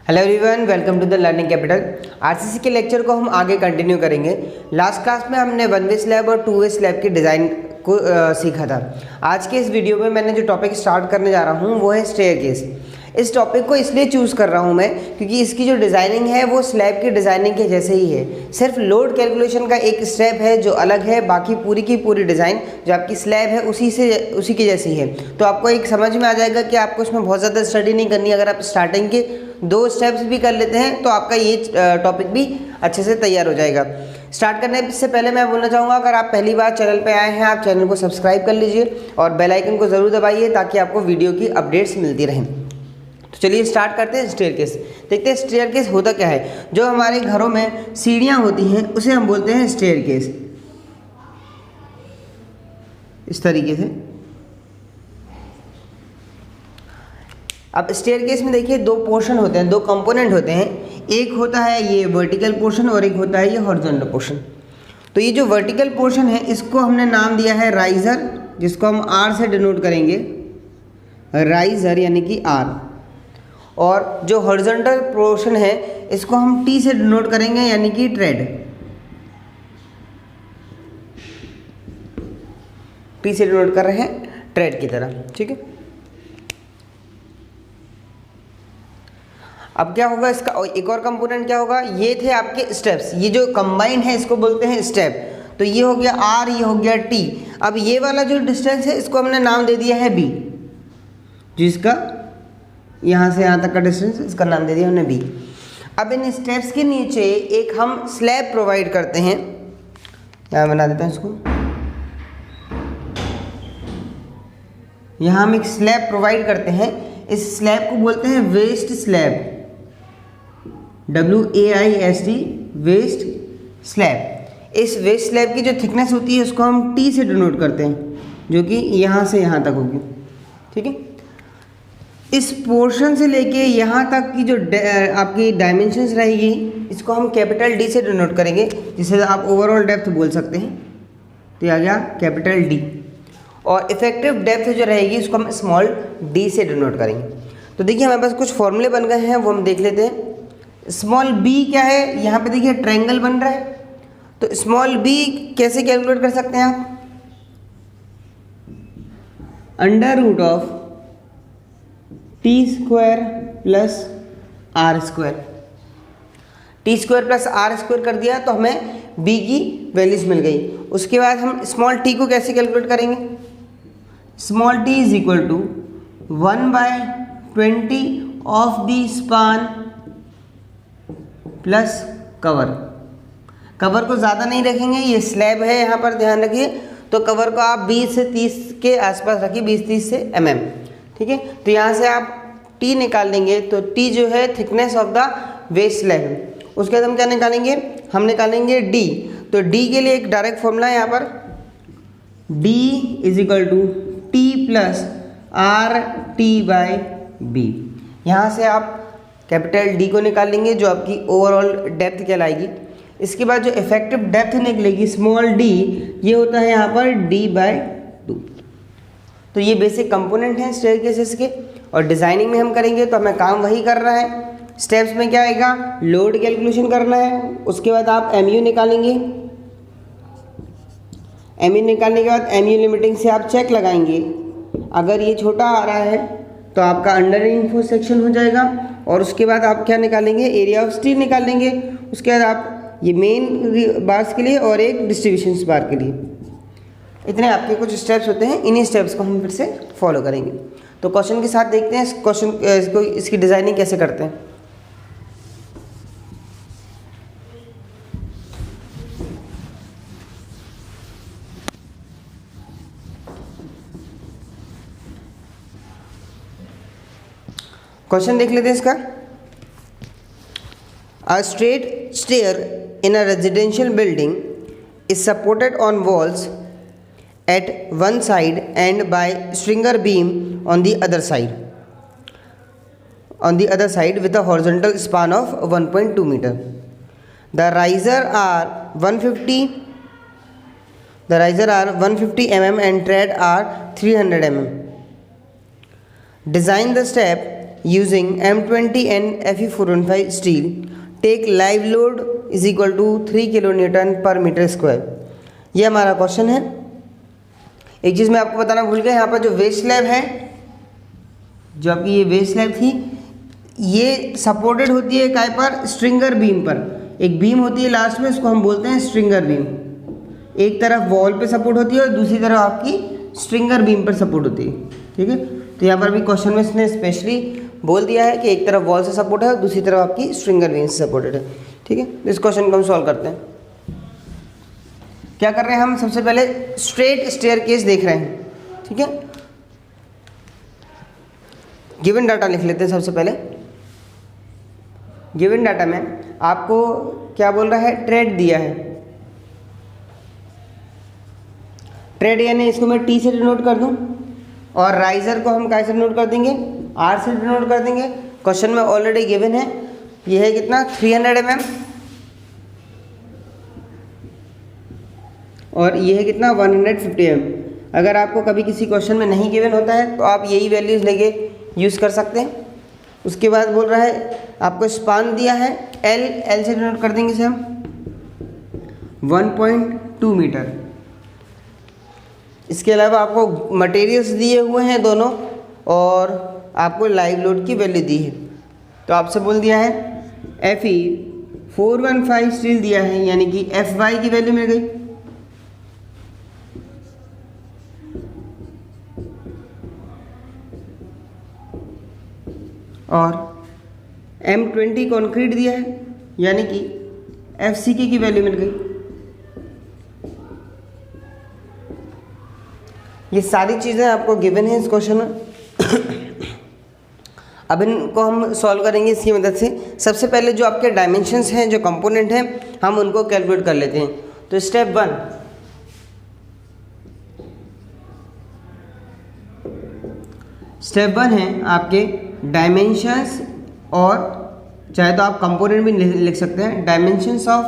Hello everyone, welcome to the Learning Capital. RCC के lecture को हम आगे कंटिन्यू करेंगे। लास्ट क्लास में हमने 1 वे स्लैब और 2 वे स्लैब की डिज़ाइन को सीखा था। आज के इस वीडियो में मैंने जो टॉपिक स्टार्ट करने जा रहा हूँ वो है स्टेयरकेस। इस टॉपिक को इसलिए चूज़ कर रहा हूँ मैं क्योंकि इसकी जो डिज़ाइनिंग है वो स्लैब की डिज़ाइनिंग के जैसे ही है। सिर्फ लोड कैलकुलेशन का एक स्टेप है जो अलग है, बाकी पूरी की पूरी डिज़ाइन जो आपकी स्लैब है उसी की जैसी है। तो आपको एक समझ में आ जाएगा कि आपको इसमें बहुत ज़्यादा स्टडी नहीं करनी। अगर आप स्टार्टिंग के 2 स्टेप्स भी कर लेते हैं तो आपका ये टॉपिक भी अच्छे से तैयार हो जाएगा। स्टार्ट करने से पहले मैं बोलना चाहूँगा, अगर आप पहली बार चैनल पे आए हैं, आप चैनल को सब्सक्राइब कर लीजिए और बेल आइकन को ज़रूर दबाइए ताकि आपको वीडियो की अपडेट्स मिलती रहें। तो चलिए स्टार्ट करते हैं स्टेयरकेस। देखते हैं स्टेयरकेस होता क्या है। जो हमारे घरों में सीढ़ियाँ होती हैं उसे हम बोलते हैं स्टेयरकेस। इस तरीके से अब स्टेयरकेस में देखिए 2 पोर्शन होते हैं, 2 कंपोनेंट होते हैं। एक होता है ये वर्टिकल पोर्शन और एक होता है ये हॉरिजॉन्टल पोर्शन। तो ये जो वर्टिकल पोर्शन है इसको हमने नाम दिया है राइजर, जिसको हम आर से डिनोट करेंगे, राइजर यानी कि आर। और जो हॉरिजॉन्टल पोर्शन है इसको हम टी से डिनोट करेंगे यानी कि ट्रेड। टी से डिनोट कर रहे हैं ट्रेड की तरह, ठीक है। अब क्या होगा इसका एक और कंपोनेंट क्या होगा, ये थे आपके स्टेप्स। ये जो कंबाइंड है इसको बोलते हैं स्टेप। तो ये हो गया आर, ये हो गया टी। अब ये वाला जो डिस्टेंस है इसको हमने नाम दे दिया है बी, जिसका यहाँ से यहाँ तक का डिस्टेंस इसका नाम दे दिया हमने बी। अब इन स्टेप्स के नीचे एक हम स्लैब प्रोवाइड करते हैं। यहाँ बना देता हूँ इसको। यहाँ हम एक स्लैब प्रोवाइड करते हैं। इस स्लैब को बोलते हैं waste slab, WAIST, waste slab. इस वेस्ट स्लैब की जो थिकनेस होती है उसको हम टी से डिनोट करते हैं, जो कि यहाँ से यहाँ तक होगी, ठीक है। इस पोर्शन से लेके यहाँ तक की जो आपकी डायमेंशंस रहेगी इसको हम कैपिटल डी से डिनोट करेंगे, जिसे आप ओवरऑल डेप्थ बोल सकते हैं। तो आ गया कैपिटल डी। और इफेक्टिव डेप्थ जो रहेगी इसको हम स्मॉल डी से डिनोट करेंगे। तो देखिए हमारे पास कुछ फॉर्मूले बन गए हैं, वो हम देख लेते हैं। स्मॉल बी क्या है, यहाँ पे देखिए ट्रायंगल बन रहा है। तो स्मॉल बी कैसे कैलकुलेट कर सकते हैं आप, under root of T square plus R square. T square plus R square कर दिया तो हमें बी की वैल्यूज मिल गई। उसके बाद हम स्मॉल टी को कैसे कैलकुलेट करेंगे, small t is equal to 1/20 of the span plus cover. Cover को ज़्यादा नहीं रखेंगे, ये स्लैब है यहाँ पर, ध्यान रखिए। तो कवर को आप 20 से 30 के आसपास रखिए, 20-30 से mm, ठीक है। तो यहाँ से आप टी निकाल लेंगे। तो टी जो है thickness of the waste slab. उसके बाद हम क्या निकालेंगे, हम निकालेंगे डी। तो डी के लिए एक डायरेक्ट फॉर्मूला है यहाँ पर, D is equal to T plus R T by B. यहाँ से आप कैपिटल डी को निकाल लेंगे जो आपकी ओवरऑल डेप्थ कहलाएगी। इसके बाद जो इफेक्टिव डेप्थ निकलेगी स्मॉल डी, ये होता है यहाँ पर d/2। तो ये बेसिक कंपोनेंट हैं स्टेयरकेसेस के। और डिज़ाइनिंग में हम करेंगे तो हमें काम वही कर रहा है। स्टेप्स में क्या आएगा, लोड कैलकुलेशन करना है। उसके बाद आप MU निकालेंगे। MU निकालने के बाद MU लिमिटिंग से आप चेक लगाएंगे। अगर ये छोटा आ रहा है तो आपका अंडर इन्फो सेक्शन हो जाएगा। और उसके बाद आप क्या निकालेंगे, एरिया ऑफ स्टील निकाल लेंगे। उसके बाद आप ये मेन बार्स के लिए और एक डिस्ट्रीब्यूशन बार के लिए। इतने आपके कुछ स्टेप्स होते हैं, इन्हीं स्टेप्स को हम फिर से फॉलो करेंगे। तो क्वेश्चन के साथ देखते हैं इसकी डिज़ाइनिंग कैसे करते हैं। क्वेश्चन देख लेते हैं इसका। A straight stair in a residential building is supported on walls at one side and by stringer beam on the other side. With a horizontal span of 1.2 meter. The riser are 150 mm and tread are 300 mm. Design the step using M20 and Fe415 steel take live load is equal to 3 kilonewton per meter square। ये हमारा question है। एक चीज़ मैं आपको बताना भूल गया, यहाँ पर जो वेस्ट स्लैब है, जो आपकी ये वेस्ट स्लैब थी, ये सपोर्टेड होती है काय पर, स्ट्रिंगर बीम पर। एक बीम होती है लास्ट में, इसको हम बोलते हैं स्ट्रिंगर बीम। एक तरफ वॉल पे सपोर्ट होती है और दूसरी तरफ आपकी स्ट्रिंगर बीम पर सपोर्ट होती है। ठीक है, तो यहाँ पर भी क्वेश्चन में इसने स्पेशली बोल दिया है कि एक तरफ वॉल से सपोर्ट है और दूसरी तरफ आपकी स्ट्रिंगर बीम से सपोर्टेड है। ठीक है, इस क्वेश्चन को हम सॉल्व करते हैं। क्या कर रहे हैं हम, सबसे पहले स्ट्रेट स्टेयरकेस देख रहे हैं। ठीक है, गिवन डाटा लिख लेते हैं। सबसे पहले गिवन डाटा में आपको क्या बोल रहा है, ट्रेड दिया है। ट्रेड यानी इसको मैं टी से डिनोट कर दूं और राइजर को हम कैसे डिनोट कर देंगे, आर से डिनोट कर देंगे। क्वेश्चन में ऑलरेडी गिवन है, ये है कितना, 300 mm और ये है कितना, 150 mm। अगर आपको कभी किसी क्वेश्चन में नहीं गिवन होता है तो आप यही वैल्यूज़ लेके यूज़ कर सकते हैं। उसके बाद बोल रहा है आपको स्पान दिया है, एल से डिनोट कर देंगे इसे हम 1.2 मीटर। इसके अलावा आपको मटेरियल्स दिए हुए हैं दोनों और आपको लाइव लोड की वैल्यू दी है। तो आपसे बोल दिया है Fe415 स्टील दिया है, यानी कि Fy की वैल्यू मिल गई। और M20 कंक्रीट दिया है, यानी कि FCK की वैल्यू मिल गई। ये सारी चीज़ें आपको गिवन है इस क्वेश्चन में। अब इनको हम सॉल्व करेंगे इसकी मदद से। सबसे पहले जो आपके डायमेंशंस हैं, जो कंपोनेंट हैं, हम उनको कैलकुलेट कर लेते हैं। तो स्टेप 1 है आपके डायमेंशंस, और चाहे तो आप कंपोनेंट भी लिख सकते हैं, डायमेंशंस ऑफ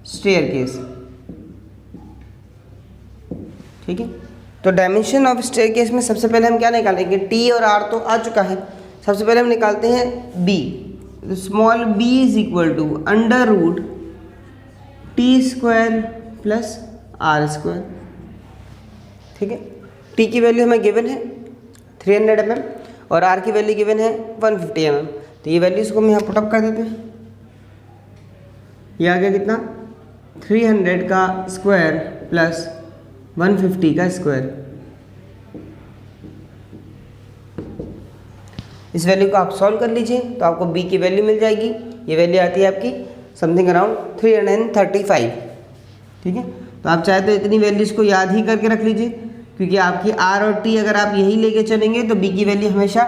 स्टेयरकेस। ठीक है, तो डायमेंशन ऑफ स्टेयरकेस में सबसे पहले हम क्या निकालेंगे, टी और आर तो आ चुका है। सबसे पहले हम निकालते हैं B. Small B is equal to under root T square plus R square. ठीक है, टी की वैल्यू हमें गिवन है 300 mm और आर की वैल्यू गिवन है 150 mm। तो ये वैल्यूज को हम यहाँ पुटअप कर देते हैं। ये आ गया कितना, 300 का स्क्वायर प्लस 150 का स्क्वायर। इस वैल्यू को आप सॉल्व कर लीजिए तो आपको b की वैल्यू मिल जाएगी। ये वैल्यू आती है आपकी समथिंग अराउंड 335। ठीक है, तो आप चाहे तो इतनी वैल्यूज़ को याद ही करके रख लीजिए, क्योंकि आपकी r और t अगर आप यही लेके चलेंगे तो b की वैल्यू हमेशा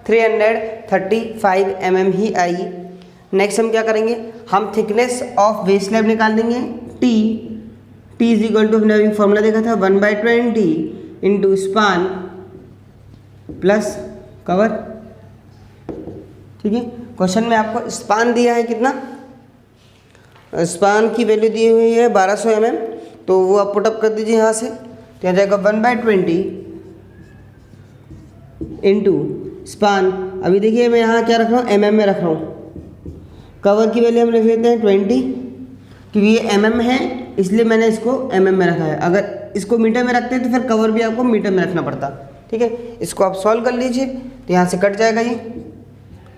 335 mm ही आएगी। नेक्स्ट हम क्या करेंगे, हम थिकनेस ऑफ बेस स्लैब निकाल देंगे। t इज इक्वल टू, हमने अभी फॉर्मूला देखा था, 1/20 इंटू स्पान प्लस कवर। ठीक है, क्वेश्चन में आपको स्पान दिया है कितना, स्पान की वैल्यू दी हुई है 1200 mm, तो वो आप पुटअप कर दीजिए यहाँ से। तो यहाँ जाएगा 1/20 इंटू स्पान। अभी देखिए मैं यहाँ क्या रख रहा हूँ, mm में रख रहा हूँ। कवर की वैल्यू हम लिख लेते हैं 20, क्योंकि ये mm है इसलिए मैंने इसको mm में रखा है। अगर इसको मीटर में रखते हैं तो फिर कवर भी आपको मीटर में रखना पड़ता। ठीक है, इसको आप सॉल्व कर लीजिए तो यहाँ से कट जाएगा, ये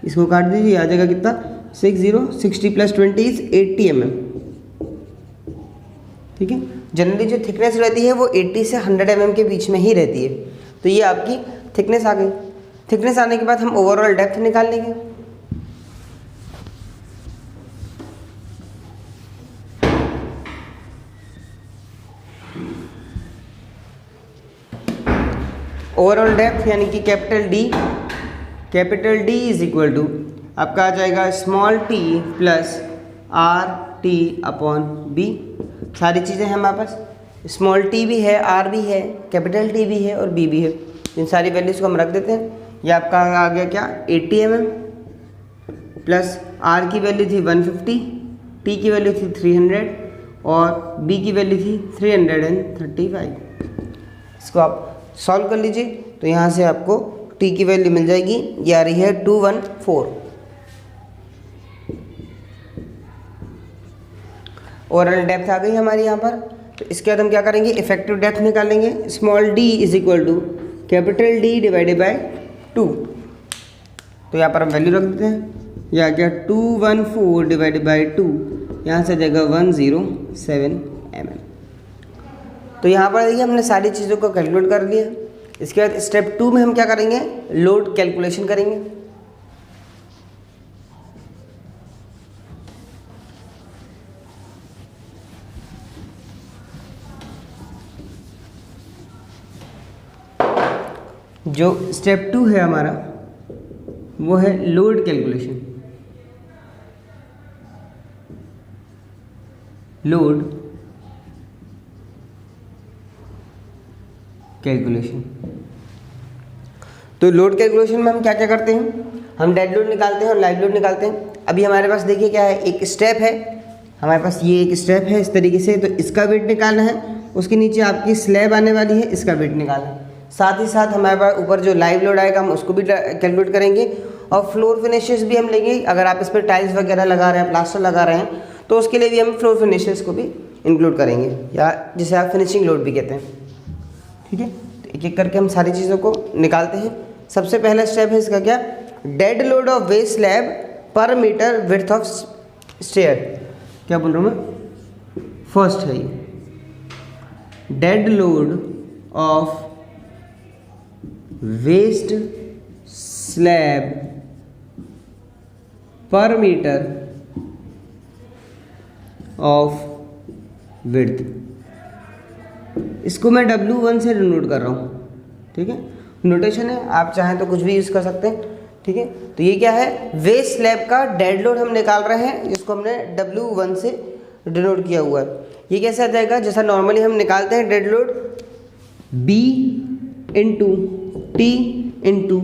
इसको काट दीजिए, आ जाएगा कितना, 60 प्लस 20 इज 80 mm। ठीक है, जनरली जो थिकनेस रहती है वो 80 से 100 mm के बीच में ही रहती है। तो ये आपकी थिकनेस आ गई। थिकनेस आने के बाद हम ओवरऑल डेप्थ निकाल लेंगे। ओवरऑल डेप्थ यानी कि capital D is equal to आपका आ जाएगा small T plus R T upon B. सारी चीज़ें हैं हमारे पास, स्मॉल टी भी है, आर भी है, कैपिटल टी भी है और बी भी है। इन सारी वैल्यूज़ को हम रख देते हैं। ये आपका आ गया क्या, 80 mm प्लस आर की वैल्यू थी 150, टी की वैल्यू थी 300 और बी की वैल्यू थी 335। इसको आप सॉल्व कर लीजिए तो यहाँ से आपको टी की वैल्यू मिल जाएगी, ये आ रही है 214। ओवरऑल डेप्थ आ गई हमारी यहाँ पर। तो इसके बाद हम क्या करेंगे, इफेक्टिव डेप्थ निकालेंगे। Small D is equal to capital D divided by 2। तो यहाँ पर हम वैल्यू रख देते हैं, यह आ गया 214 डिवाइडेड बाई 2, यहाँ से जाएगा 107 mm। तो यहाँ पर देखिए हमने सारी चीज़ों को कैलकुलेट कर लिया। इसके बाद स्टेप 2 में हम क्या करेंगे, लोड कैलकुलेशन करेंगे। जो स्टेप 2 है हमारा वो है लोड कैलकुलेशन। Load calculation. तो लोड कैलकुलेशन में हम क्या क्या करते हैं, हम डेड लोड निकालते हैं और लाइव लोड निकालते हैं। अभी हमारे पास देखिए क्या है, एक स्टेप है हमारे पास, ये एक स्टेप है इस तरीके से। तो इसका वेट निकालना है, उसके नीचे आपकी स्लैब आने वाली है, इसका वेट निकालना है। साथ ही साथ हमारे पास ऊपर जो लाइव लोड आएगा हम उसको भी कैलकुलेट करेंगे। और फ्लोर फिनिशेस भी हम लेंगे, अगर आप इस पर टाइल्स वगैरह लगा रहे हैं, प्लास्टर लगा रहे हैं, तो उसके लिए भी हम फ्लोर फिनिशेस को भी इंक्लूड करेंगे, या जिसे आप फिनिशिंग लोड भी कहते हैं। ठीक है, तो एक एक करके हम सारी चीज़ों को निकालते हैं। सबसे पहला स्टेप है इसका क्या, dead load of waste slab पर मीटर विड्थ ऑफ स्टेयर। क्या बोल रहा हूँ मैं, फर्स्ट है ये dead load of waste slab पर मीटर ऑफ विड्थ। इसको मैं W1 से डिनोट कर रहा हूँ। ठीक है, नोटेशन है, आप चाहें तो कुछ भी यूज़ कर सकते हैं। ठीक है, तो ये क्या है, वेस्ट स्लैब का डेड लोड हम निकाल रहे हैं, जिसको हमने W1 से डिनोट किया हुआ है। ये कैसे आ जाएगा, जैसा नॉर्मली हम निकालते हैं dead load, B into T into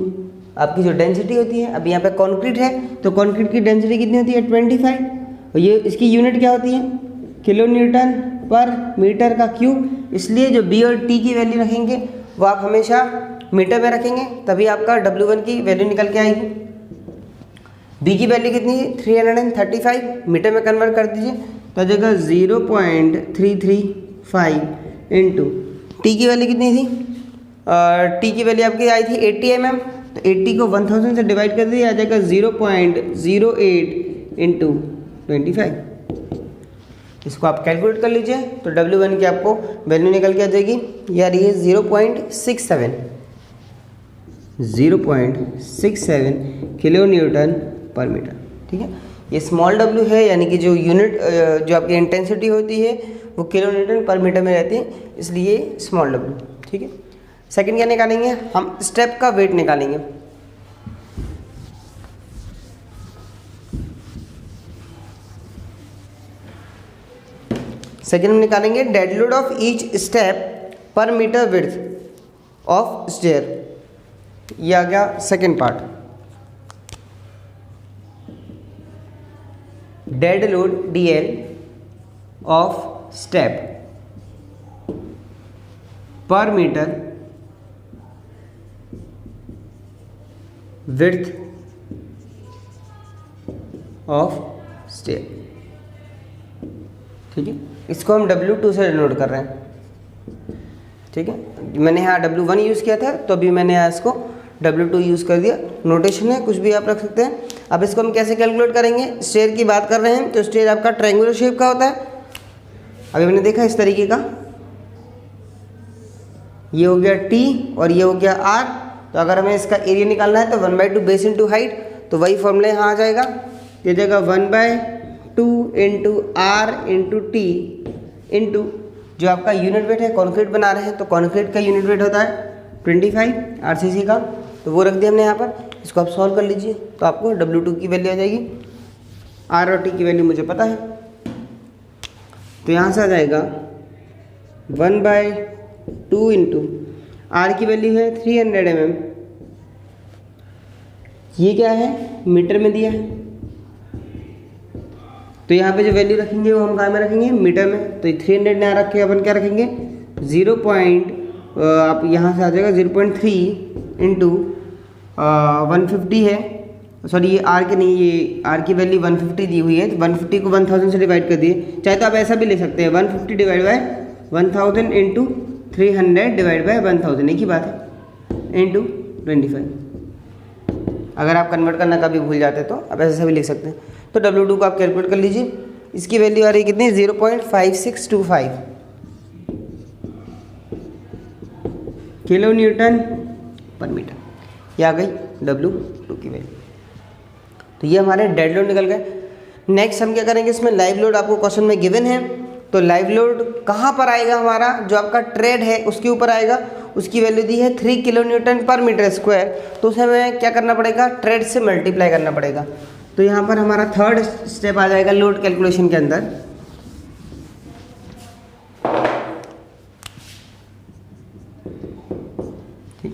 आपकी जो डेंसिटी होती है। अब यहाँ पे कंक्रीट है तो कंक्रीट की डेंसिटी कितनी होती है, 25। और ये इसकी यूनिट क्या होती है, किलो न्यूटन पर मीटर का क्यूब। इसलिए जो बी और टी की वैल्यू रखेंगे वो आप हमेशा मीटर में रखेंगे, तभी आपका W1 की वैल्यू निकल के आएगी। बी की वैल्यू कितनी है, 335, मीटर में कन्वर्ट कर दीजिए तो आ जाएगा 0.335 इंटू टी की वैल्यू कितनी थी, टी की वैल्यू आपकी आई थी 80 mm। तो 80 को 1000 से डिवाइड कर दीजिए, आ जाएगा 0.08 इंटू 25। इसको आप कैलकुलेट कर लीजिए तो W1 की आपको वैल्यू निकल के आ जाएगी, यार ये 0.67 किलो न्यूटन पर मीटर। ठीक है, ये स्मॉल w है, यानी कि जो यूनिट जो आपकी इंटेंसिटी होती है वो किलो न्यूटन पर मीटर में रहती है, इसलिए स्मॉल w। ठीक है, सेकंड क्या निकालेंगे, हम स्टेप का वेट निकालेंगे। सेकंड हम निकालेंगे dead load of each step पर मीटर विड्थ ऑफ स्टेयर। ये आ गया second part, dead load DL of step पर मीटर विड्थ ऑफ स्टेयर। ठीक है, इसको हम W2 से डिनोट कर रहे हैं। ठीक है, मैंने यहाँ W1 यूज़ किया था तो अभी मैंने यहाँ इसको W2 यूज़ कर दिया। नोटेशन है, कुछ भी आप रख सकते हैं। अब इसको हम कैसे कैलकुलेट करेंगे, स्टेयर की बात कर रहे हैं तो स्टेयर आपका ट्रायंगुलर शेप का होता है। अभी मैंने देखा इस तरीके का, ये हो गया T और ये हो गया R। तो अगर हमें इसका एरिया निकालना है तो 1/2 बेस इंटू हाइट, तो वही फॉर्मूला यहाँ आ जाएगा। ये जाएगा 1/2 into R into T into जो आपका यूनिट वेट है, कॉन्क्रीट बना रहे हैं तो कॉन्क्रीट का यूनिट वेट होता है 25 RCC का, तो वो रख दिया हमने यहाँ पर। इसको आप सॉल्व कर लीजिए तो आपको W2 की वैल्यू आ जाएगी। R और T की वैल्यू मुझे पता है, तो यहाँ से आ जाएगा 1/2 इंटू R की वैल्यू है 300 mm, ये क्या है, मीटर में दिया है। तो यहाँ पे जो वैल्यू रखेंगे वो हम कहाँ में रखेंगे, मीटर में। तो 300 यहाँ रख के अपन क्या रखेंगे, 0. आप यहाँ से आ जाएगा 0.3 इंटू 150 है, सॉरी ये आर के नहीं, ये आर की वैल्यू 150 दी हुई है, तो 150 को 1000 से डिवाइड कर दिए। चाहे तो आप ऐसा भी ले सकते हैं 150 divide by 1000 into 300 divide by 1000, एक ही बात है, इंटू 25। अगर आप कन्वर्ट करना कभी भूल जाते हैं तो आप ऐसा भी लिख सकते हैं। तो W2 को आप कैलकुलेट कर लीजिए, इसकी वैल्यू आ रही है कितनी, 0.5625 किलो न्यूटन पर मीटर, ये आ गई W2 की वैल्यू। तो ये हमारे डेड लोड निकल गए। नेक्स्ट हम क्या करेंगे, इसमें लाइव लोड आपको क्वेश्चन में गिवन है, तो लाइव लोड कहाँ पर आएगा, हमारा जो आपका ट्रेड है उसके ऊपर आएगा। उसकी वैल्यू दी है 3 किलो न्यूटन पर मीटर स्क्वायर, तो उसे हमें क्या करना पड़ेगा, ट्रेड से मल्टीप्लाई करना पड़ेगा। तो यहाँ पर हमारा थर्ड स्टेप आ जाएगा लोड कैलकुलेशन के अंदर। ठीक है,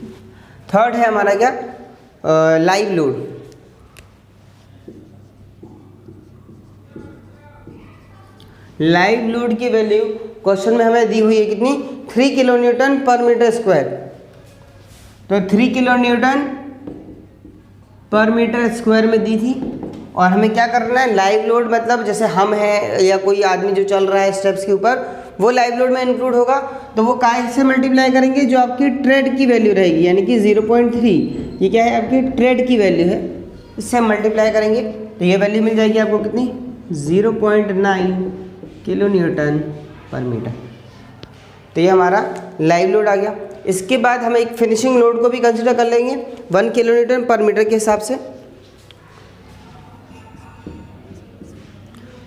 थर्ड है हमारा क्या, लाइव लोड। लाइव लोड की वैल्यू क्वेश्चन में हमें दी हुई है कितनी, 3 किलो न्यूटन पर मीटर स्क्वायर। तो 3 किलो न्यूटन पर मीटर स्क्वायर में दी थी, और हमें क्या करना है, लाइव लोड मतलब जैसे हम हैं या कोई आदमी जो चल रहा है स्टेप्स के ऊपर, वो लाइव लोड में इंक्लूड होगा। तो वो काय से मल्टीप्लाई करेंगे, जो आपकी ट्रेड की वैल्यू रहेगी, यानी कि 0.3, ये क्या है आपकी ट्रेड की वैल्यू है, इससे हम मल्टीप्लाई करेंगे तो ये वैल्यू मिल जाएगी आपको कितनी, 0.9 किलो न्यूटन पर मीटर। तो ये हमारा लाइव लोड आ गया। इसके बाद हम एक फिनिशिंग लोड को भी कंसिडर कर लेंगे 1 किलो न्यूटन पर मीटर के हिसाब से।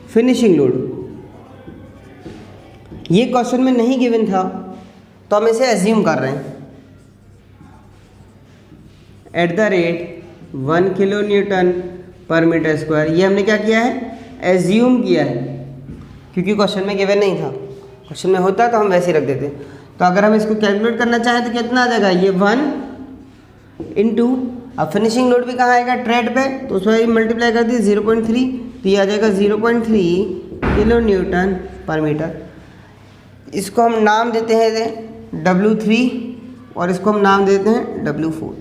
फिनिशिंग लोड ये क्वेश्चन में नहीं गिवन था, तो हम इसे एज्यूम कर रहे हैं, at the rate 1 kilo Newton पर मीटर स्क्वायर। ये हमने क्या किया है, एज्यूम किया है, क्योंकि क्वेश्चन में गिवन नहीं था। क्वेश्चन में होता तो हम वैसे ही रख देते। तो अगर हम इसको कैलकुलेट करना चाहें तो कितना आ जाएगा, ये 1 इंटू, अब फिनिशिंग लोड भी कहाँ आएगा, ट्रेड पे, तो उसमें मल्टीप्लाई कर दी 0.3, तो ये आ जाएगा 0.3 किलो न्यूटन पर मीटर। इसको हम नाम देते हैं W3 और इसको हम नाम देते हैं W4।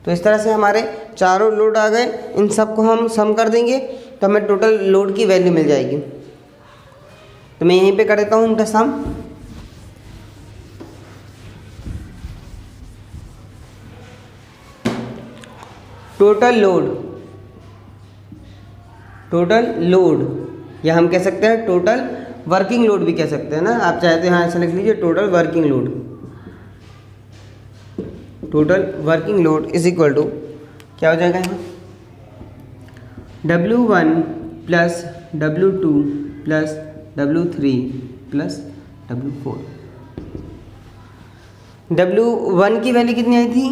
तो इस तरह से हमारे चारों लोड आ गए, इन सब को हम सम कर देंगे तो हमें टोटल लोड की वैल्यू मिल जाएगी। तो मैं यहीं पे कर देता हूँ उनका सम। टोटल लोड या हम कह सकते हैं टोटल वर्किंग लोड भी कह सकते हैं ना, आप चाहते हैं, हाँ ऐसा लिख लीजिए, total working load. Total working load is equal to क्या हो जाएगा यहाँ, W1 plus W2 plus W3 plus W4। W1 की वैल्यू कितनी आई थी,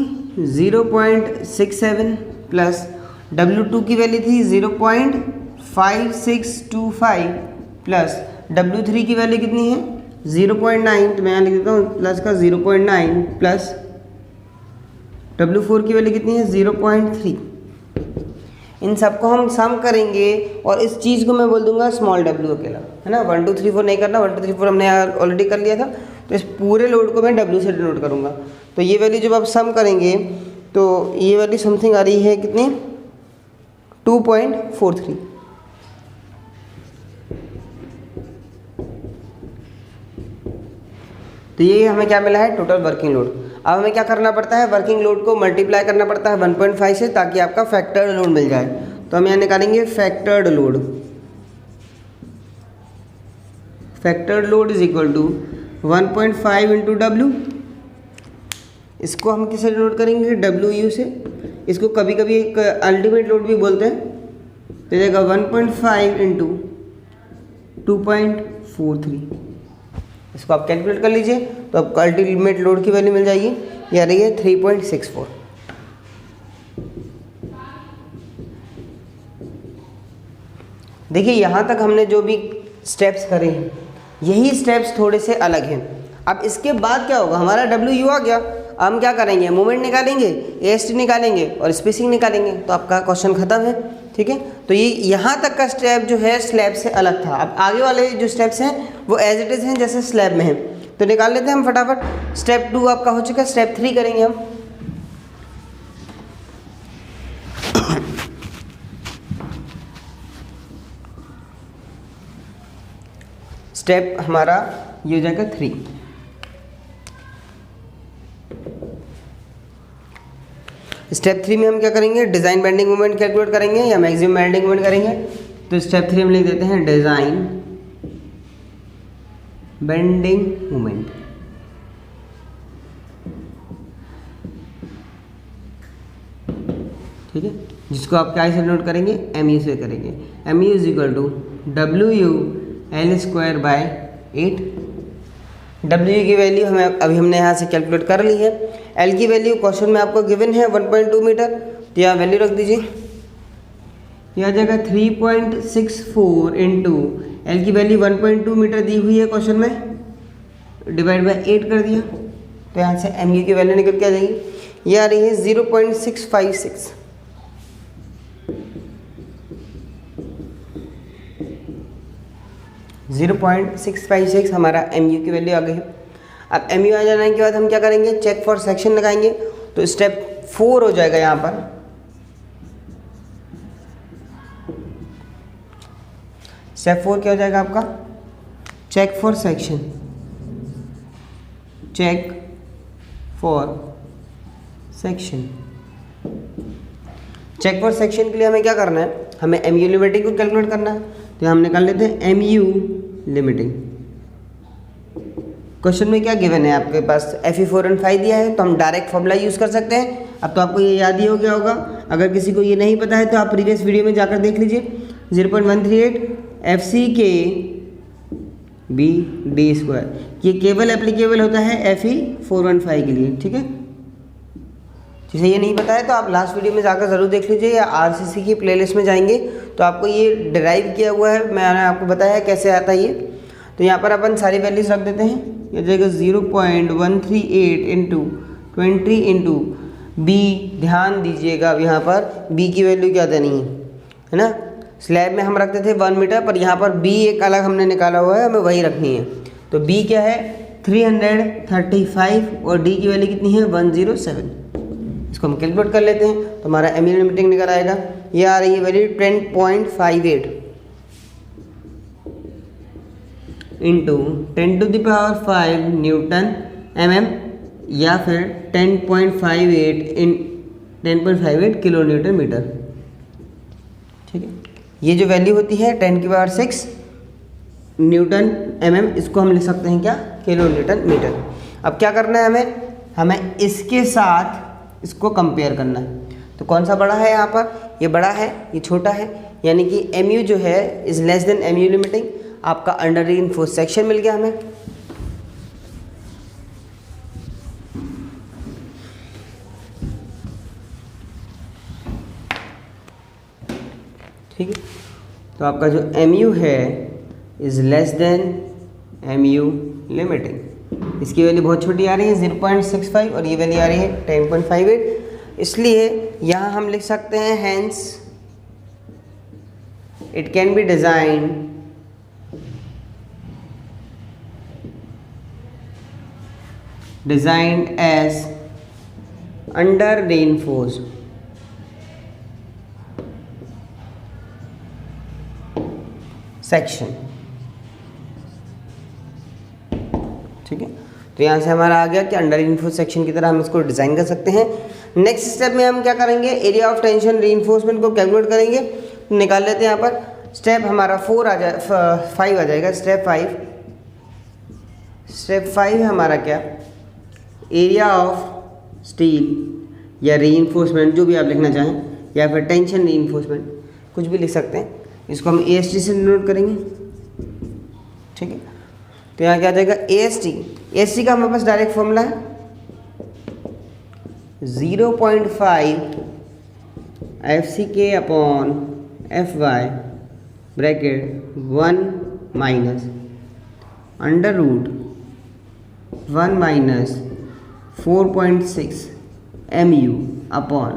0.67 प्लस W2 की वैल्यू थी 0.5625 प्लस W3 की वैल्यू कितनी है 0.9, तो मैं यहाँ लिख देता हूँ प्लस का 0.9 प्लस W4 की वैल्यू कितनी है 0.3। इन सबको हम सम करेंगे और इस चीज़ को मैं बोल दूंगा स्मॉल w अकेला, है ना। 1 2 3 4 नहीं करना, 1 2 3 4 हमने ऑलरेडी कर लिया था। तो इस पूरे लोड को मैं w से डिनोट करूँगा। तो ये वैल्यू जब आप सम करेंगे तो ये वैल्यू समथिंग आ रही है कितनी, 2.43। तो ये हमें क्या मिला है, टोटल वर्किंग लोड। अब हमें क्या करना पड़ता है, वर्किंग लोड को मल्टीप्लाई करना पड़ता है 1.5 से, ताकि आपका फैक्टर्ड लोड मिल जाए। तो हम यहाँ निकालेंगे factored load. Factored load is equal to 1.5 into W. इसको हम किससे डिनोट करेंगे, WU से। इसको कभी कभी एक अल्टीमेट लोड भी बोलते हैं। तो जाएगा 1.5 इंटू 2.43। इसको आप कैलकुलेट कर लीजिए तो आपको अल्टीमेट लोड की वैल्यू मिल जाएगी, ये आ रही है 3.64। देखिए यहाँ तक हमने जो भी स्टेप्स करे हैं, यही स्टेप्स थोड़े से अलग हैं। अब इसके बाद क्या होगा, हमारा WU आ गया। अब हम क्या करेंगे, मोमेंट निकालेंगे, AST निकालेंगे और स्पेसिंग निकालेंगे, तो आपका क्वेश्चन खत्म है। ठीक है, तो ये यहाँ तक का स्टेप जो है स्लैब से अलग था। अब आगे वाले जो स्टेप्स हैं वो एज इट इज़ हैं जैसे स्लैब में हैं। तो निकाल लेते हैं हम फटाफट। स्टेप 2 आपका हो चुका है, स्टेप 3 करेंगे हम। स्टेप हमारा ये हो जाएगा 3। स्टेप 3 में हम क्या करेंगे, डिज़ाइन बेंडिंग मोमेंट कैलकुलेट करेंगे या मैक्सिमम बेंडिंग मोमेंट करेंगे। तो स्टेप 3 हम लिख देते हैं डिज़ाइन बेंडिंग मोमेंट। ठीक है, जिसको आप क्या से नोट करेंगे, एम यू से करेंगे। M U is equal to W U L square by 8। डब्ल्यू की वैल्यू हमें अभी हमने यहाँ से कैलकुलेट कर ली है। एल की वैल्यू क्वेश्चन में आपको गिवन है 1.2 मीटर, तो यहाँ वैल्यू रख दीजिए। यह जाएगा 3.64 इंटू एल की वैल्यू 1.2 मीटर दी हुई है क्वेश्चन में, डिवाइड बाय 8 कर दिया, तो यहाँ से एम यू की वैल्यू निकल के आ जाएगी। ये आ रही है 0.656। 0.656 हमारा एम यू की वैल्यू आ गई है। अब एम यू आ जाने के बाद हम क्या करेंगे, चेक फॉर सेक्शन लगाएंगे। तो स्टेप 4 हो जाएगा यहाँ पर। स्टेप 4 क्या हो जाएगा आपका, check for section. Check for section. Check for section के लिए हमें क्या करना है, हमें एम यू लिमिटिंग को कैलकुलेट करना है। तो हम निकाल लेते हैं एम यू लिमिटिंग। क्वेश्चन में क्या गिवन है आपके पास, Fe4n5 दिया है, तो हम डायरेक्ट फॉर्मूला यूज़ कर सकते हैं। अब तो आपको ये याद ही हो गया होगा। अगर किसी को ये नहीं पता है तो आप प्रीवियस वीडियो में जाकर देख लीजिए। 0.138 FC के बी डी स्क्वायर, ये केवल एप्लीकेबल होता है Fe4n5 के लिए। ठीक है, जिसे ये नहीं पता है तो आप लास्ट वीडियो में जाकर ज़रूर देख लीजिए, या आरसीसी की प्लेलिस्ट में जाएंगे तो आपको ये डिराइव किया हुआ है, मैंने आपको बताया है कैसे आता है ये। तो यहाँ पर अपन सारी वैल्यूज रख देते हैं। ये जाएगा 0.138 इंटू 20 इंटू बी। ध्यान दीजिएगा अब यहाँ पर बी की वैल्यू क्या देनी है ना। स्लैब में हम रखते थे 1 मीटर, पर यहाँ पर बी एक अलग हमने निकाला हुआ है, हमें वही रखनी है। तो बी क्या है 335 और डी की वैल्यू कितनी है 107। इसको हम कैलकुलेट कर लेते हैं तो हमारा एम यू लिमिटिंग निकल आएगा। ये आ रही है वैल्यू 10.58 इंटू 10⁵ न्यूटन mm, या फिर 10.58 किलो न्यूटन मीटर। ठीक है, ये जो वैल्यू होती है 10⁶ न्यूटन mm, इसको हम लिख सकते हैं क्या, किलो न्यूटन मीटर। अब क्या करना है हमें इसके साथ इसको कंपेयर करना है। तो कौन सा बड़ा है यहाँ पर, ये बड़ा है, ये छोटा है, यानी कि एम यू जो है is less than M U limiting. आपका अंडर रीइंफोर्स्ड सेक्शन मिल गया हमें। ठीक है, तो आपका जो एम यू है is less than M U limiting. इसकी वैल्यू बहुत छोटी आ रही है 0.65 और ये वैल्यू आ रही है 10.58। इसलिए यहाँ हम लिख सकते हैं hence it can be designed as under reinforced section. ठीक है, तो यहाँ से हमारा आ गया कि अंडर रीइंफोर्स्ड सेक्शन की तरह हम इसको डिज़ाइन कर सकते हैं। नेक्स्ट स्टेप में हम क्या करेंगे, एरिया ऑफ टेंशन रीइंफोर्समेंट को कैलकुलेट करेंगे। निकाल लेते हैं यहाँ पर। स्टेप हमारा 5 आ जाएगा। स्टेप 5 हमारा क्या, एरिया ऑफ स्टील या रीइंफोर्समेंट, जो भी आप लिखना चाहें, या फिर टेंशन रीइंफोर्समेंट, कुछ भी लिख सकते हैं। इसको हम AST से नोट करेंगे। ठीक है, तो यहाँ क्या आ जाएगा AST का हमारे पास डायरेक्ट फॉर्मूला है 0.5 FCK upon FY bracket 1 minus under root 1 minus 4.6 MU upon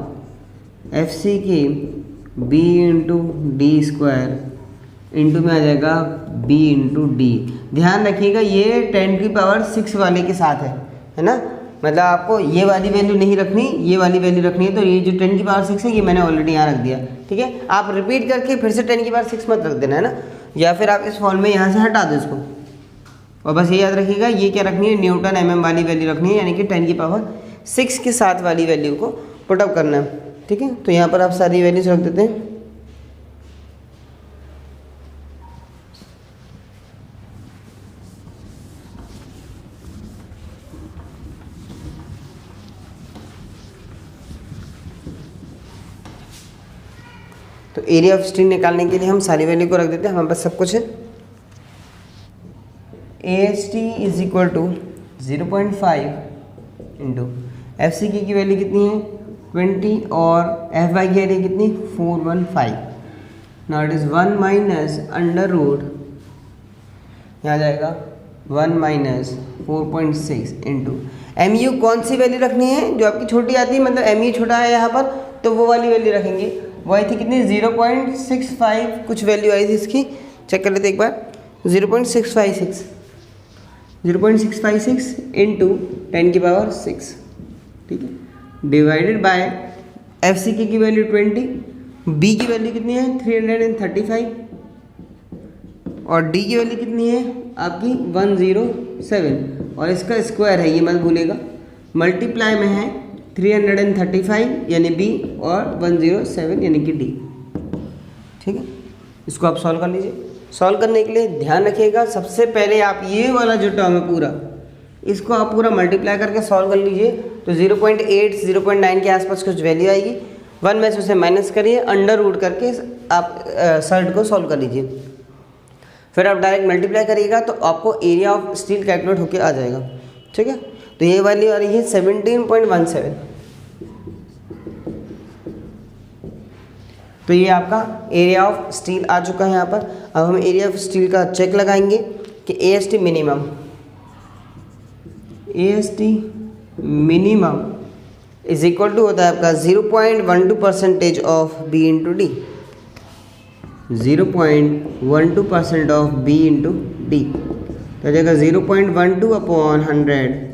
FCK B into D square into में आ जाएगा B इंटू डी। ध्यान रखिएगा ये 10⁶ वाले के साथ है ना, मतलब आपको ये वाली वैल्यू नहीं रखनी, ये वाली वैल्यू रखनी है। तो ये जो 10⁶ है ये मैंने ऑलरेडी यहाँ रख दिया। ठीक है, आप रिपीट करके फिर से 10⁶ मत रख देना है ना, या फिर आप इस फॉर्म में यहाँ से हटा दो इसको। और बस ये याद रखिएगा, ये क्या रखनी है, न्यूटन mm वाली वैल्यू रखनी है, यानी कि 10⁶ के साथ वाली वैल्यू को पुटअप करना है। ठीक है, तो यहाँ पर आप सारी वैल्यूज रख देते हैं। तो एरिया ऑफ स्टील निकालने के लिए हम सारी वैल्यू को रख देते हैं, हमारे पास सब कुछ है। AST is equal to 0.5 into FCK की वैल्यू कितनी है 20 और FY की वैल्यू कितनी 415। Now it is 1 minus under root, यहाँ जाएगा 1 माइनस 4.6 इंटू MU कौन सी वैल्यू रखनी है, जो आपकी छोटी आती है, मतलब MU छोटा है यहाँ पर, तो वो वाली वैल्यू रखेंगे। वो आई थी कितनी 0.65 कुछ वैल्यू आई थी इसकी, चेक कर लेते एक बार। 0.656 इंटू 10⁶, ठीक है, डिवाइडेड बाय FCK की वैल्यू 20, B की वैल्यू कितनी है 335 और D की वैल्यू कितनी है आपकी 107 और इसका स्क्वायर है, ये मत भूलेगा, मल्टीप्लाई में है 335 यानी B और 107 यानी कि D। ठीक है, इसको आप सॉल्व कर लीजिए। सॉल्व करने के लिए ध्यान रखिएगा, सबसे पहले आप ये वाला जो टर्म है पूरा, इसको आप पूरा मल्टीप्लाई करके सॉल्व कर लीजिए। तो 0.8 0.9 के आसपास कुछ वैल्यू आएगी, 1 में से उसे माइनस करिए, अंडर रूट करके आप सर्ट को सॉल्व कर लीजिए। फिर आप डायरेक्ट मल्टीप्लाई करिएगा तो आपको एरिया ऑफ स्टील कैलकुलेट होके आ जाएगा। ठीक है, तो ये वैल्यू आ रही है 17.17। तो ये आपका एरिया ऑफ स्टील आ चुका है यहाँ पर। अब हम एरिया ऑफ स्टील का चेक लगाएंगे कि AST minimum is equal to होता है आपका 0.12% of B into D, 0.12% of B into D, तो जाएगा 0.12 अपॉन 100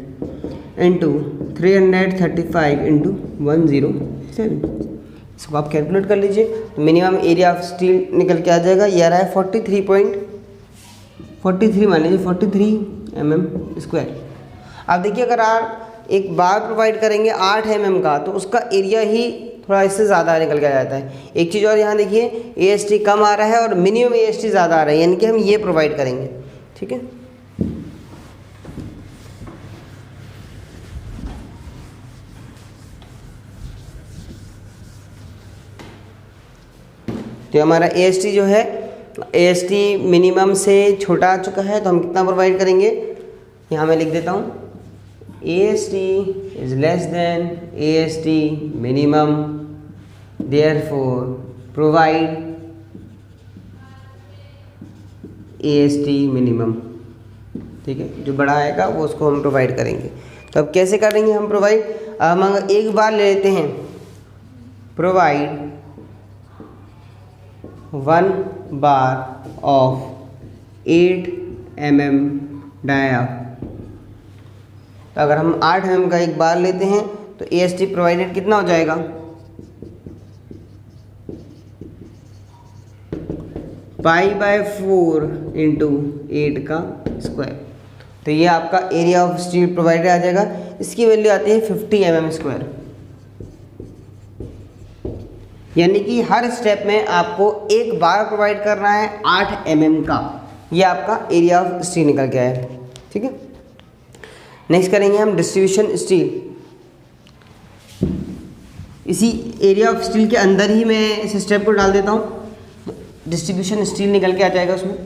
इंटू 335 इंटू 107। इसको आप कैलकुलेट कर लीजिए, तो मिनिमम एरिया ऑफ स्टील निकल के आ जाएगा। ये आ रहा है 43 मान लीजिए 43 mm²। अब देखिए, अगर आप एक बार प्रोवाइड करेंगे 8 mm का, तो उसका एरिया ही थोड़ा इससे ज़्यादा निकल के जाता है। एक चीज़ और यहाँ देखिए, AST कम आ रहा है और मिनिमम AST ज़्यादा आ रहा है, यानी कि हम ये प्रोवाइड करेंगे। ठीक है, तो हमारा AST जो है, AST मिनिमम से छोटा आ चुका है, तो हम कितना प्रोवाइड करेंगे, यहाँ मैं लिख देता हूँ, AST is less than AST minimum, therefore provide AST minimum. ठीक है, जो बड़ा आएगा वो उसको हम प्रोवाइड करेंगे। तो अब कैसे करेंगे हम प्रोवाइड, हम एक बार ले लेते हैं, provide 1 bar of 8 mm dia. तो अगर हम 8 mm का एक बार लेते हैं तो AST प्रोवाइडेड कितना हो जाएगा, π/4 इंटू 8 का स्क्वायर। तो ये आपका एरिया ऑफ स्टील प्रोवाइडेड आ जाएगा। इसकी वैल्यू आती है 50 mm², यानी कि हर स्टेप में आपको एक बार प्रोवाइड करना है 8 mm का। ये आपका एरिया ऑफ स्टील निकल के आया है। ठीक है, नेक्स्ट करेंगे हम डिस्ट्रीब्यूशन स्टील। इसी एरिया ऑफ स्टील के अंदर ही मैं इस स्टेप को डाल देता हूँ, डिस्ट्रीब्यूशन स्टील निकल के आ जाएगा उसमें।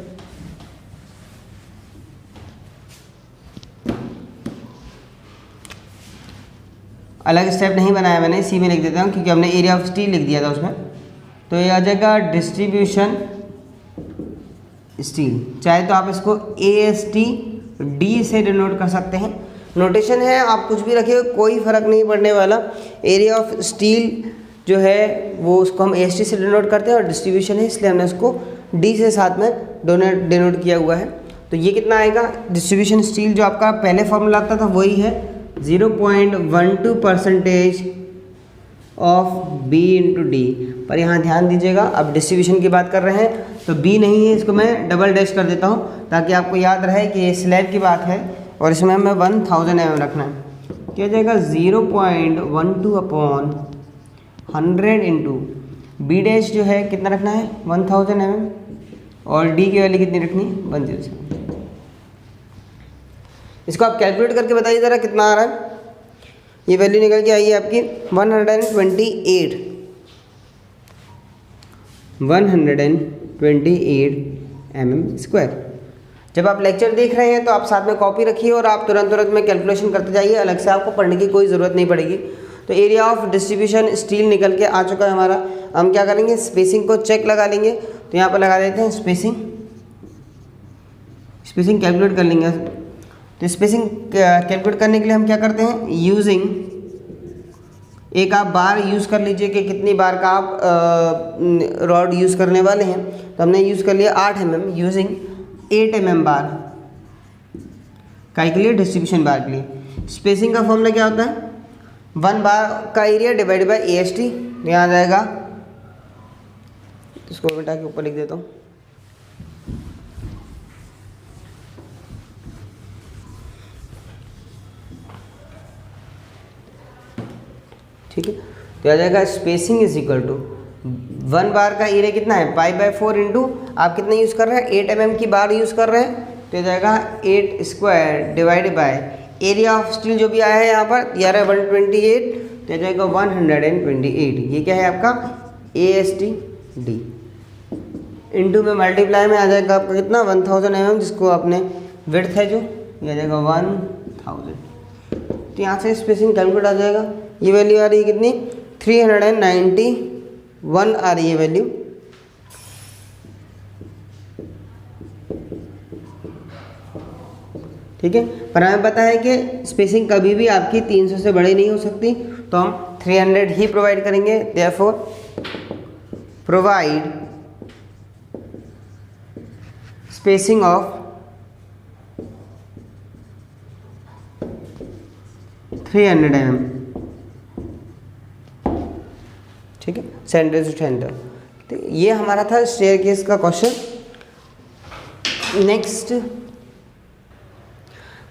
अलग स्टेप नहीं बनाया मैंने, इसी में लिख देता हूँ क्योंकि हमने एरिया ऑफ स्टील लिख दिया था उसमें। तो ये आ जाएगा डिस्ट्रीब्यूशन स्टील, चाहे तो आप इसको AST/D से डिनोट कर सकते हैं। नोटेशन है, आप कुछ भी रखिए, कोई फ़र्क नहीं पड़ने वाला। एरिया ऑफ स्टील जो है वो उसको हम AST से डिनोट करते हैं और डिस्ट्रीब्यूशन है इसलिए हमने उसको D से साथ में डिनोट किया हुआ है। तो ये कितना आएगा, डिस्ट्रीब्यूशन स्टील जो आपका पहले फॉर्मूला आता था वही है, 0.12% ऑफ बी इंटू डी। पर यहाँ ध्यान दीजिएगा, अब डिस्ट्रीब्यूशन की बात कर रहे हैं तो बी नहीं है, इसको मैं डबल डैश कर देता हूँ ताकि आपको याद रहे कि ये स्लैब की बात है और इसमें हमें 1000 mm रखना है। क्या जाएगा 0.12 अपॉन 100 इंटू बी डैश जो है कितना रखना है 1000 mm और डी की वैल्यू कितनी रखनी है 107। इसको आप कैलकुलेट करके बताइए ज़रा कितना आ रहा है। ये वैल्यू निकल के आई है आपकी 128 mm²। जब आप लेक्चर देख रहे हैं तो आप साथ में कॉपी रखिए और आप तुरंत में कैलकुलेशन करते जाइए, अलग से आपको पढ़ने की कोई ज़रूरत नहीं पड़ेगी। तो एरिया ऑफ डिस्ट्रीब्यूशन स्टील निकल के आ चुका है हमारा। हम क्या करेंगे, स्पेसिंग को चेक लगा लेंगे। तो यहाँ पर लगा देते हैं स्पेसिंग कैलकुलेट कर लेंगे। तो स्पेसिंग कैलकुलेट करने के लिए हम क्या करते हैं, यूजिंग एक आप बार यूज़ कर लीजिए कि कितनी बार का आप रॉड यूज़ करने वाले हैं। तो हमने यूज़ कर लिया 8 mm यूजिंग 8 mm बार का के लिए, डिस्ट्रीब्यूशन बार के लिए। स्पेसिंग का फॉर्मूला क्या होता है, 1 बार का एरिया डिवाइड बाय AST। यहाँ आ जाएगा, इसको मिटा के ऊपर लिख देता हूँ। ठीक है, तो आ जाएगा स्पेसिंग इज इक्वल टू 1 बार का एरिया कितना है π/4 इंटू आप कितना यूज़ कर रहे हैं 8 mm की बार यूज़ कर रहे हैं। तो आ जाएगा 8² divide by area of steel जो भी आया है यहाँ पर 128। तो आ जाएगा 128। ये क्या है आपका AST D इंटू में मल्टीप्लाई में आ जाएगा आपका कितना 1000 mm, जिसको आपने विड्थ है जो ये आ जाएगा 1000। तो यहाँ से स्पेसिंग कैलकुलेट आ जाएगा। ये वैल्यू आ रही है कितनी 391 आ रही है वैल्यू। ठीक है, पर हमें पता है कि स्पेसिंग कभी भी आपकी 300 से बड़ी नहीं हो सकती, तो हम 300 ही प्रोवाइड करेंगे। Therefore provide spacing of 300 mm। ठीक है, सेंटर टू सेंटर। तो ये हमारा था स्टेयरकेस का क्वेश्चन। नेक्स्ट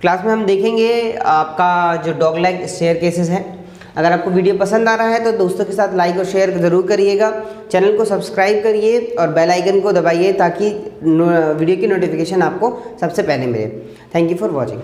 क्लास में हम देखेंगे आपका जो डॉग लेग स्टेयरकेसेस है। अगर आपको वीडियो पसंद आ रहा है तो दोस्तों के साथ लाइक और शेयर ज़रूर करिएगा। चैनल को सब्सक्राइब करिए और बेल आइकन को दबाइए ताकि वीडियो की नोटिफिकेशन आपको सबसे पहले मिले। Thank you for watching.